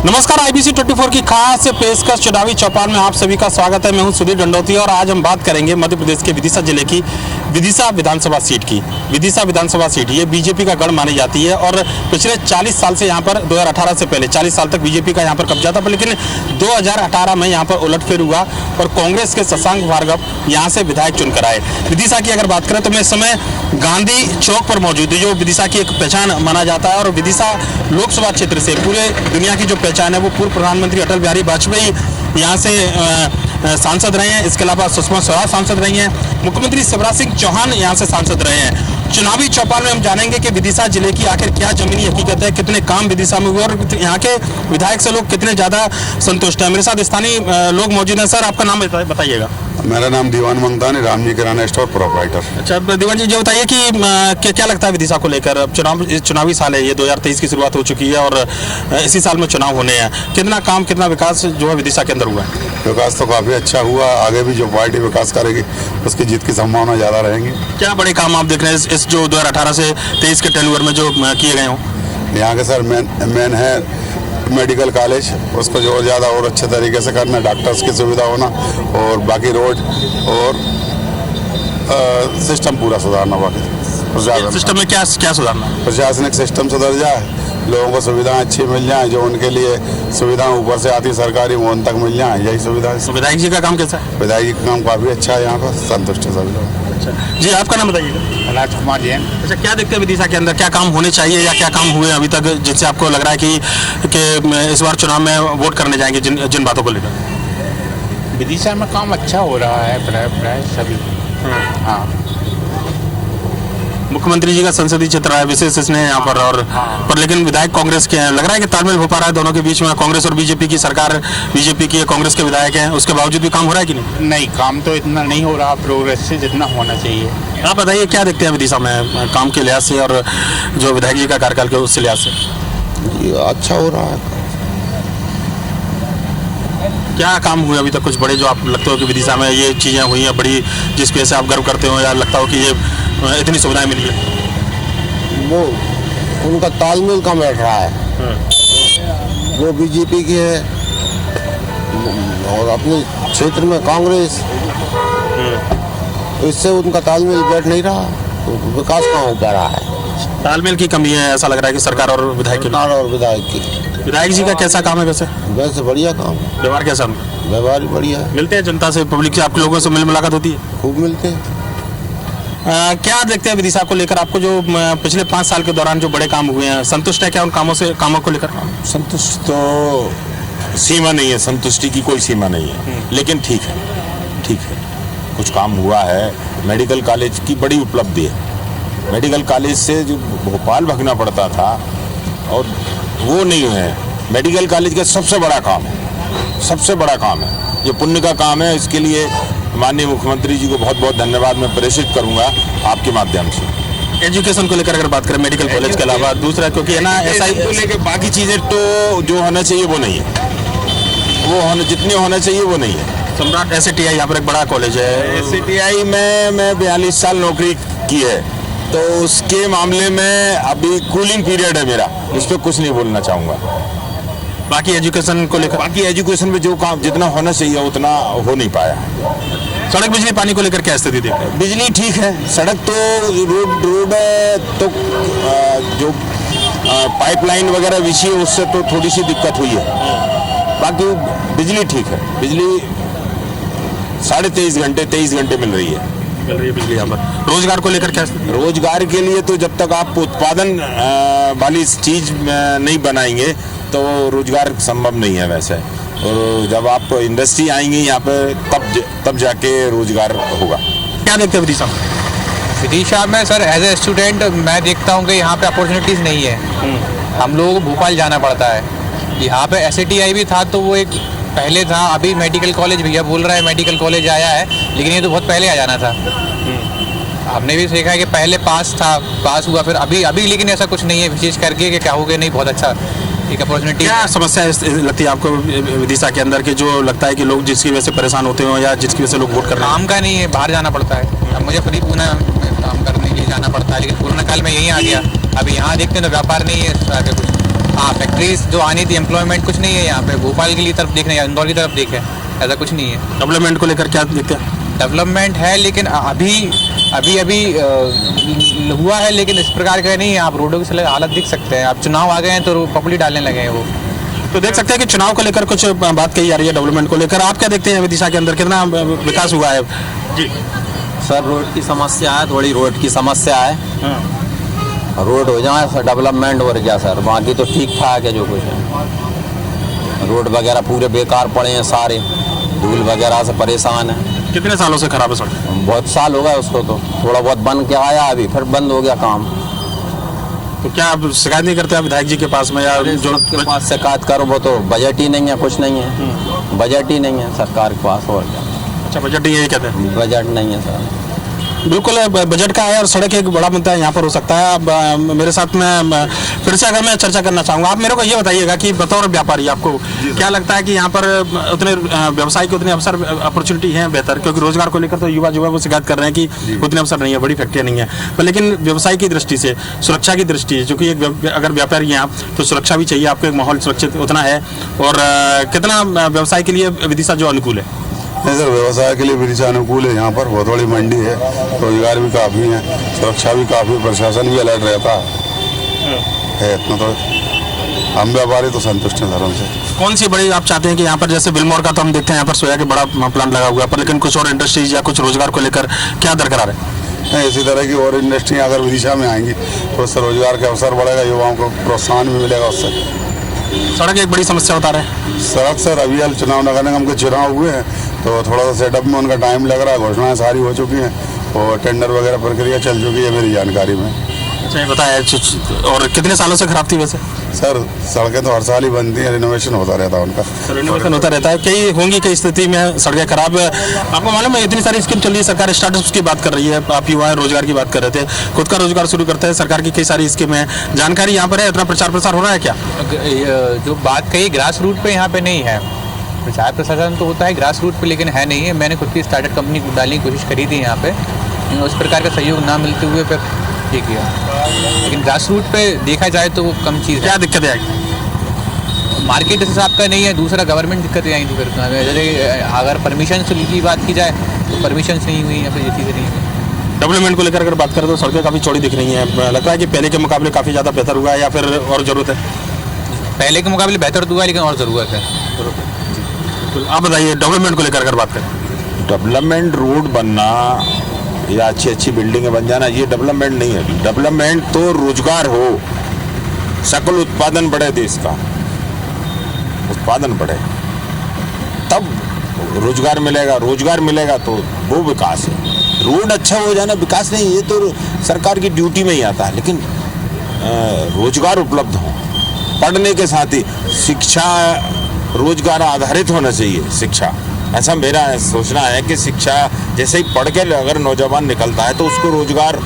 नमस्कार, IBC 24 की खास पेशकश चुनावी चौपाल में आप सभी का स्वागत है। मैं हूं सुधीर दंडोती और आज हम बात करेंगे मध्य प्रदेश के विदिशा जिले की विदिशा विधानसभा सीट की। विदिशा विधानसभा सीट ये बीजेपी का गढ़ मानी जाती है और पिछले 40 साल से यहाँ पर 2018 से पहले 40 साल तक बीजेपी का यहाँ पर कब्जा था, लेकिन 2018 में यहाँ पर उलटफेर हुआ और कांग्रेस के शशांक भार्गव यहाँ से विधायक चुनकर आए। विदिशा की अगर बात करें तो मैं इस समय गांधी चौक पर मौजूद है, जो विदिशा की एक पहचान माना जाता है और विदिशा लोकसभा क्षेत्र से पूरे दुनिया की जो पहचान है वो पूर्व प्रधानमंत्री अटल बिहारी वाजपेयी यहाँ से सांसद रहे हैं। इसके अलावा सुषमा स्वराज सांसद रही हैं, मुख्यमंत्री शिवराज सिंह चौहान यहाँ से सांसद रहे हैं। चुनावी चौपाल में हम जानेंगे कि विदिशा जिले की आखिर क्या जमीनी हकीकत है, कितने काम विदिशा में हुए और यहाँ के विधायक से लोग कितने ज़्यादा संतुष्ट हैं। मेरे साथ स्थानीय लोग मौजूद हैं। सर, आपका नाम बताइएगा। मेरा नाम दीवान मंगतानी, रामजी किराना स्टोर प्रोप्राइटर। अच्छा दीवान जी, जो बताइए कि क्या लगता है विदिशा को लेकर? अब चुनावी साल है, ये 2023 की शुरुआत हो चुकी है और इसी साल में चुनाव होने हैं। कितना काम, कितना विकास जो है विदिशा के अंदर हुआ है? विकास तो काफ़ी अच्छा हुआ। आगे भी जो पार्टी विकास करेगी उसकी जीत की संभावना ज़्यादा रहेंगी। क्या बड़े काम आप देख रहे हैं इस जो 2018 से 23 के टेन्योर में जो किए गए हों? यहाँ के सर मेन है मेडिकल कॉलेज, उसको जो ज़्यादा और अच्छे तरीके से करना, डॉक्टर्स की सुविधा होना और बाकी रोड और सिस्टम पूरा सुधारना। बाकी सिस्टम में क्या सुधारना? प्रशासनिक सिस्टम सुधर जाए, लोगों को सुविधाएं अच्छी मिल जाएं, जो उनके लिए सुविधाएं ऊपर से आती सरकारी वो उन तक मिल जाएं, यही सुविधा है। विधायक जी का काम कैसा है? विधायक जी का काम काफ़ी अच्छा है, यहाँ पर संतुष्ट है सभी लोग। जी, आपका नाम बताइएगा। राजकुमार जैन। अच्छा, क्या देखते हैं विदिशा के अंदर, क्या काम होने चाहिए या क्या काम हुए अभी तक जिससे आपको लग रहा है कि इस बार चुनाव में वोट करने जाएंगे जिन बातों को लेकर? विदिशा में काम अच्छा हो रहा है प्राय सभी। हाँ, मुख्यमंत्री जी का संसदीय क्षेत्र है, विशेष इसने यहाँ पर और पर लेकिन विधायक कांग्रेस के हैं। लग रहा है कि तालमेल हो पा रहा है दोनों के बीच में? कांग्रेस और बीजेपी की सरकार, बीजेपी की कांग्रेस के विधायक हैं, उसके बावजूद भी काम हो रहा है कि नहीं? नहीं, काम तो इतना नहीं हो रहा प्रोग्रेस से जितना होना चाहिए। आप बताइए, क्या देखते हैं विदिशा में काम के लिहाज से और जो विधायक जी का कार्यकाल के उस लिहाज से? ये अच्छा हो रहा है। क्या काम हुए अभी तक कुछ बड़े जो आप लगते हो कि विदिशा में ये चीज़ें हुई हैं बड़ी, जिस वजह से आप गर्व करते हो या लगता हो कि ये इतनी सुविधाएं मिली है? वो उनका तालमेल कम बैठ रहा है। वो बीजेपी के है और अपने क्षेत्र में कांग्रेस, तो इससे उनका तालमेल बैठ नहीं रहा, तो विकास कहाँ हो पा रहा है? तालमेल की कमी है, ऐसा लग रहा है कि सरकार और विधायक की। सरकार और विधायक की। विधायक जी का कैसा काम है वैसे? वैसे बढ़िया काम, व्यवहार कैसा उनका? व्यवहार भी बढ़िया है। मिलते हैं जनता से, पब्लिक से, आप लोगों से मिल मुलाकात होती है? खूब मिलते हैं। क्या देखते हैं विदिशा को लेकर? आपको जो पिछले 5 साल के दौरान जो बड़े काम हुए हैं, संतुष्ट है क्या उन कामों को लेकर? संतुष्ट तो सीमा नहीं है, संतुष्टि की कोई सीमा नहीं है, लेकिन ठीक है, ठीक है, कुछ काम हुआ है। मेडिकल कॉलेज की बड़ी उपलब्धि है। मेडिकल कॉलेज से जो भोपाल भागना पड़ता था और वो नहीं है, मेडिकल कॉलेज का सबसे बड़ा काम है, सबसे बड़ा काम है, ये पुण्य का काम है। इसके लिए माननीय मुख्यमंत्री जी को बहुत बहुत धन्यवाद मैं प्रेषित करूंगा आपके माध्यम से। एजुकेशन को लेकर अगर बात करें, मेडिकल कॉलेज के अलावा दूसरा, क्योंकि है ना ऐसा ही लेके बाकी चीज़ें तो जो होना चाहिए वो नहीं है, वो जितने होना चाहिए वो नहीं है। सम्राट SATI यहाँ पर एक बड़ा कॉलेज है। SATI में मैं 42 साल नौकरी की है, तो उसके मामले में अभी कूलिंग पीरियड है मेरा, उस पर कुछ नहीं बोलना चाहूँगा। बाकी एजुकेशन को लेकर, बाकी एजुकेशन में जो काम जितना होना चाहिए उतना हो नहीं पाया। सड़क, बिजली, पानी को लेकर क्या स्थिति देख रहे हैं? बिजली ठीक है, सड़क तो रोड तो जो पाइपलाइन वगैरह बिछी है उससे तो थोड़ी सी दिक्कत हुई है। बाकी बिजली ठीक है, बिजली 23.5 घंटे 23 घंटे मिल रही है बिजली यहाँ पर। रोजगार को लेकर क्या स्थिति? रोजगार के लिए तो जब तक आप उत्पादन वाली चीज नहीं बनाएंगे तो रोजगार संभव नहीं है वैसे। और जब आप इंडस्ट्री आएंगी यहाँ पे तब जाके रोजगार होगा। क्या देखते हैं विदिशा में? विदिशा में सर एज ए स्टूडेंट मैं देखता हूँ कि यहाँ पे अपॉर्चुनिटीज़ नहीं है। हम लोगों को भोपाल जाना पड़ता है। यहाँ पे SATI भी था तो वो एक पहले था, अभी मेडिकल कॉलेज भैया बोल रहा है मेडिकल कॉलेज आया है, लेकिन ये तो बहुत पहले आ जाना था। हमने भी देखा है कि पहले पास हुआ, फिर अभी लेकिन ऐसा कुछ नहीं है विशेष करके कि क्या हो गया, नहीं बहुत अच्छा एक अपॉर्चुनिटी। क्या समस्या लगती है आपको विदिशा के अंदर के जो लगता है कि लोग जिसकी वजह से परेशान होते हो या जिसकी वजह से लोग वोट कर रहे हैं? काम का नहीं है, बाहर जाना पड़ता है। अब मुझे फ्री पूना काम करने के लिए जाना पड़ता है, लेकिन कोरोना काल में यहीं आ गया। अभी यहाँ देखते हैं तो व्यापार नहीं है, आगे कुछ हाँ, फैक्ट्रीज जो आनी थी, एम्प्लॉयमेंट कुछ नहीं है यहाँ पे। भोपाल की तरफ देखने या इंदौर की तरफ देखे, ऐसा कुछ नहीं है। डेवलपमेंट को लेकर क्या देखते हैं? डेवलपमेंट है लेकिन अभी हुआ है, लेकिन इस प्रकार का नहीं है। आप रोडों की हालत देख सकते हैं। आप चुनाव आ गए हैं तो पपड़ी डालने लगे हैं वो। तो देख सकते हैं कि चुनाव को लेकर कुछ बात कही जा रही है, डेवलपमेंट को लेकर। आप क्या देखते हैं विदिशा के अंदर कितना विकास हुआ है? जी सर, रोड की समस्या है, थोड़ी रोड की समस्या है। रोड हो जाए सर, डेवलपमेंट और क्या सर, बाकी तो ठीक ठाक है जो कुछ है। रोड वगैरह पूरे बेकार पड़े हैं सारे, धूल वगैरह से परेशान है। कितने सालों से खराब है सड़क? बहुत साल हो गए उसको, तो थोड़ा बहुत बन के आया, अभी फिर बंद हो गया काम। तो क्या आप शिकायत नहीं करते आप विधायक जी के पास में, या जो के पास शिकायत करो, वो तो बजट ही नहीं है, कुछ नहीं है, बजट ही नहीं है सरकार के पास। और क्या? अच्छा, बजट ही यही कहते हैं? बजट नहीं है सर। बिल्कुल बजट का है, और सड़क एक बड़ा मुद्दा यहाँ पर हो सकता है। अब मेरे साथ में फिर से अगर मैं चर्चा करना चाहूँगा, आप मेरे को ये बताइएगा कि बतौर व्यापारी आपको क्या लगता है कि यहाँ पर उतने व्यवसाय के उतने अवसर अपॉर्चुनिटी हैं बेहतर? क्योंकि रोजगार को लेकर तो युवा जो है वो शिकायत कर रहे हैं कि उतने अवसर नहीं है, बड़ी फैक्ट्रियाँ नहीं है, पर लेकिन व्यवसाय की दृष्टि से, सुरक्षा की दृष्टि से, क्योंकि एक अगर व्यापारी हैं आप तो सुरक्षा भी चाहिए, आपको एक माहौल सुरक्षित उतना है। और कितना व्यवसाय के लिए विदिशा जो अनुकूल है? नहीं सर, व्यवसाय के लिए विदिशा अनुकूल है। यहाँ पर बहुत बड़ी मंडी है, रोजगार भी काफ़ी है, सुरक्षा भी काफ़ी, प्रशासन भी अलर्ट रहता है। इतना तो हम व्यापारी तो संतुष्ट हैं सर हमसे। कौन सी बड़ी आप चाहते हैं कि यहाँ पर, जैसे बिलमोर का तो हम देखते हैं यहाँ पर सोया के बड़ा प्लांट लगा हुआ है, पर लेकिन कुछ और इंडस्ट्रीज या कुछ रोजगार को लेकर क्या दरकरार है? नहीं, इसी तरह की और इंडस्ट्री अगर विदिशा में आएंगी तो उससे रोजगार के अवसर बढ़ेगा, युवाओं को प्रोत्साहन भी मिलेगा उससे। सड़क एक बड़ी समस्या बता रहे हैं। सड़क सर, अभी हाल चुनाव नगर निगम के चुनाव हुए हैं तो थोड़ा सा सेटअप में उनका टाइम लग रहा है, घोषणाएं सारी हो चुकी हैं और टेंडर वगैरह प्रक्रिया चल चुकी है मेरी जानकारी में। अच्छा, ये बताया। और कितने सालों से खराब थी वैसे? सर, सड़कें तो हर साल ही बनती हैं, रिनोवेशन होता रहता है उनका। रिनोवेशन होता रहता है, कई होंगी कई स्थिति में सड़कें खराब। आपको मालूम है इतनी सारी स्कीम चल रही है, सरकार स्टार्टअप्स की बात कर रही है, आप युवा रोजगार की बात कर रहे थे, खुद का रोजगार शुरू करते हैं, सरकार की कई सारी स्कीम है, जानकारी यहाँ पर है, इतना प्रचार प्रसार हो रहा है क्या? जो बात कही ग्रास रूट पे यहाँ पे नहीं है प्रचार प्रसारण, तो होता है ग्रास रूट पे, लेकिन है नहीं है। मैंने खुद की स्टार्टअप कंपनी डालने की कोशिश करी थी यहाँ पे, लेकिन उस प्रकार का सहयोग ना मिलते हुए फिर ये किया। लेकिन ग्रास रूट पे देखा जाए तो वो कम चीज़ है। क्या दिक्कतें आएगी? मार्केट इस हिसाब का नहीं है, दूसरा गवर्नमेंट दिक्कतें आएंगी फिर। जैसे अगर परमिशन की बात की जाए तो परमिशन नहीं हुई या फिर ये चीज़ें नहीं हुई। डेवलपमेंट को लेकर अगर बात करें तो सड़कें काफ़ी चौड़ी दिख रही हैं, लगता है कि पहले के मुकाबले काफ़ी ज़्यादा बेहतर हुआ है या फिर और ज़रूरत है? पहले के मुकाबले बेहतर तो हुआ है, लेकिन और ज़रूरत है। आप बताइए, डेवलपमेंट को लेकर अगर बात करें। डेवलपमेंट, रोड बनना या अच्छी अच्छी बिल्डिंगें बन जाना, ये डेवलपमेंट नहीं है। डेवलपमेंट तो रोजगार हो, सकल उत्पादन बढ़े, देश का उत्पादन बढ़े, तब रोजगार मिलेगा। रोजगार मिलेगा तो वो विकास है। रोड अच्छा हो जाना विकास नहीं, ये तो सरकार की ड्यूटी में ही आता है। लेकिन रोजगार उपलब्ध हो, पढ़ने के साथ ही शिक्षा रोजगार आधारित होना चाहिए। शिक्षा, ऐसा मेरा सोचना है कि शिक्षा जैसे ही पढ़ के अगर नौजवान निकलता है तो उसको रोजगार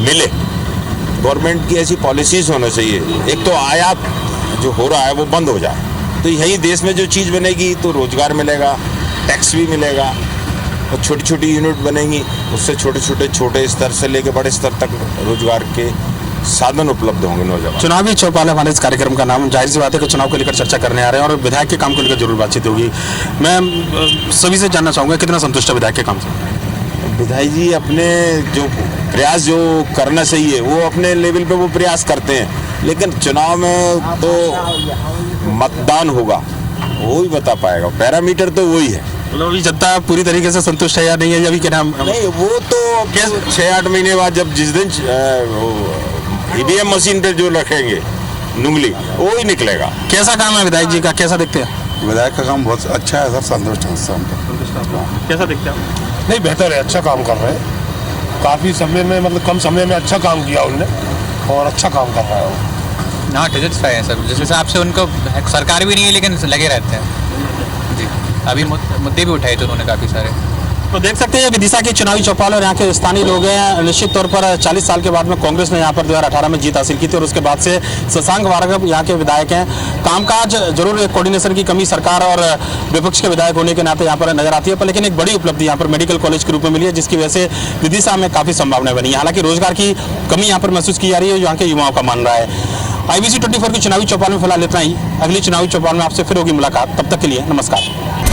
मिले। गवर्नमेंट की ऐसी पॉलिसीज होना चाहिए। एक तो आयात जो हो रहा है वो बंद हो जाए, तो यही देश में जो चीज़ बनेगी तो रोजगार मिलेगा, टैक्स भी मिलेगा, और छोटी छोटी यूनिट बनेंगी, उससे छोटे स्तर से लेकर बड़े स्तर तक रोजगार के साधन उपलब्ध होंगे नौजवान। चुनावी चौपाल हमारे इस कार्यक्रम का नाम, जाहिर सी बात है कि चुनाव को लेकर चर्चा करने आ रहे हैं और विधायक के काम को लेकर जरूर बातचीत होगी। मैं सभी से जानना चाहूँगा कितना संतुष्ट है विधायक के काम से? विधायक जी अपने जो प्रयास जो करना चाहिए वो अपने लेवल पे वो प्रयास करते हैं, लेकिन चुनाव में तो मतदान होगा, वो ही बता पाएगा। पैरामीटर तो वही है। मतलब अभी जनता पूरी तरीके से संतुष्ट है या नहीं है, अभी क्या नाम? नहीं, वो तो 6-8 महीने बाद जब जिस दिन ईवीएम मशीन पे जो रखेंगे नुंगली, वो ही निकलेगा। कैसा काम है विधायक जी का, कैसा दिखते हैं? विधायक का काम बहुत अच्छा है सर, संतुष्ट हैं उससे हम। कैसा दिखते हैं? नहीं, बेहतर है, अच्छा काम कर रहे हैं। काफ़ी समय में, मतलब कम समय में अच्छा काम किया उनने और अच्छा काम कर रहा है वो। नॉट सेटिस्फाई है सर, जिस हिसाब से उनको सरकार भी नहीं है लेकिन लगे रहते हैं जी। अभी मुद्दे भी उठाए थे उन्होंने काफ़ी सारे। तो देख सकते हैं विदिशा की चुनावी चौपाल और यहाँ के स्थानीय लोग हैं। निश्चित तौर पर 40 साल के बाद में कांग्रेस ने यहाँ पर 2018 में जीत हासिल की थी और उसके बाद से शशांक भार्गव यहाँ के विधायक हैं। कामकाज जरूर एक कोऑर्डिनेशन की कमी सरकार और विपक्ष के विधायक होने के नाते यहाँ पर नजर आती है, पर लेकिन एक बड़ी उपलब्धि यहाँ पर मेडिकल कॉलेज के रूप में मिली है, जिसकी वजह से विदिशा में काफ़ी संभावनाएं बनी है। हालांकि रोजगार की कमी यहाँ पर महसूस की जा रही है, यहाँ के युवाओं का मान रहा है। IBC 24 की चुनावी चौपाल में फिलहाल इतना ही। अगली चुनावी चौपाल में आपसे फिर होगी मुलाकात। तब तक के लिए नमस्कार।